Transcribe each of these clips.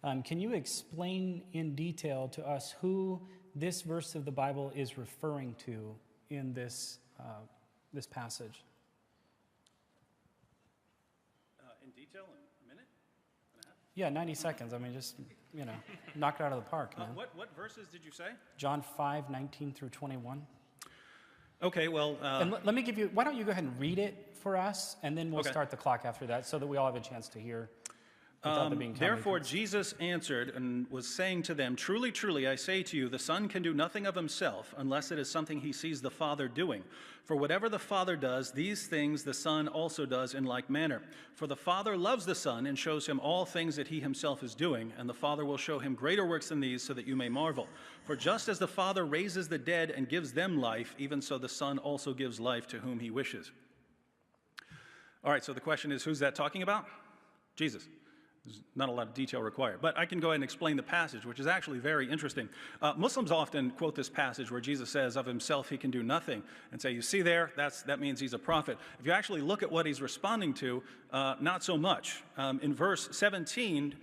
Can you explain in detail to us who this verse of the Bible is referring to in this passage? In detail, in a minute? Yeah, 90 seconds. I mean, just, knock it out of the park. What verses did you say? John 5, 19 through 21. Okay, well... and let me give you, why don't you go ahead and read it for us, and then we'll start the clock after that so that we all have a chance to hear. Therefore Jesus answered and was saying to them, Truly, truly, I say to you, the Son can do nothing of himself unless it is something he sees the Father doing. For whatever the Father does, these things the Son also does in like manner. For the Father loves the Son and shows him all things that he himself is doing, and the Father will show him greater works than these so that you may marvel. For just as the Father raises the dead and gives them life, even so the Son also gives life to whom he wishes. All right, so the question is, who's that talking about? Jesus. There's not a lot of detail required, but I can go ahead and explain the passage, which is actually very interesting. Muslims often quote this passage where Jesus says of himself he can do nothing and say, you see there, that means he's a prophet. If you actually look at what he's responding to, not so much. In verse 17,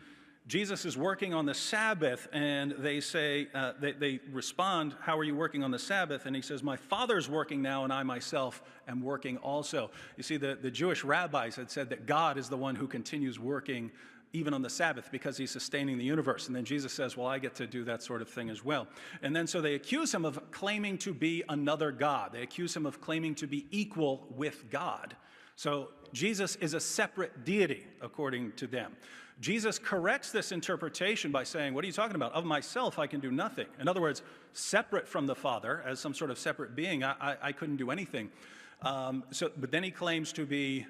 Jesus is working on the Sabbath, and they say, they respond, how are you working on the Sabbath? And he says, my Father's working now, and I myself am working also. You see, the Jewish rabbis had said that God is the one who continues working even on the Sabbath because he's sustaining the universe. And then Jesus says, well, I get to do that sort of thing as well. And then so they accuse him of claiming to be another God. They accuse him of claiming to be equal with God. So Jesus is a separate deity, according to them. Jesus corrects this interpretation by saying, what are you talking about? Of myself, I can do nothing. In other words, separate from the Father, as some sort of separate being, I couldn't do anything. But then he claims to be,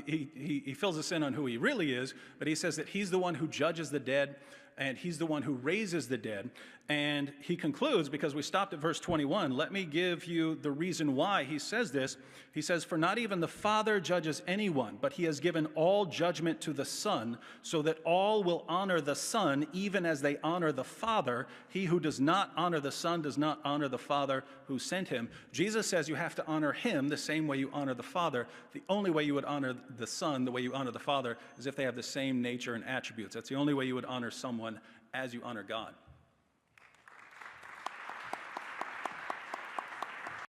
he fills us in on who he really is, but he says that he's the one who judges the dead, and he's the one who raises the dead. And he concludes, because we stopped at verse 21, let me give you the reason why he says this. He says, for not even the Father judges anyone, but he has given all judgment to the Son, so that all will honor the Son, even as they honor the Father. He who does not honor the Son does not honor the Father who sent him. Jesus says you have to honor him the same way you honor the Father. The only way you would honor the Son, the way you honor the Father, is if they have the same nature and attributes. That's the only way you would honor someone as you honor God.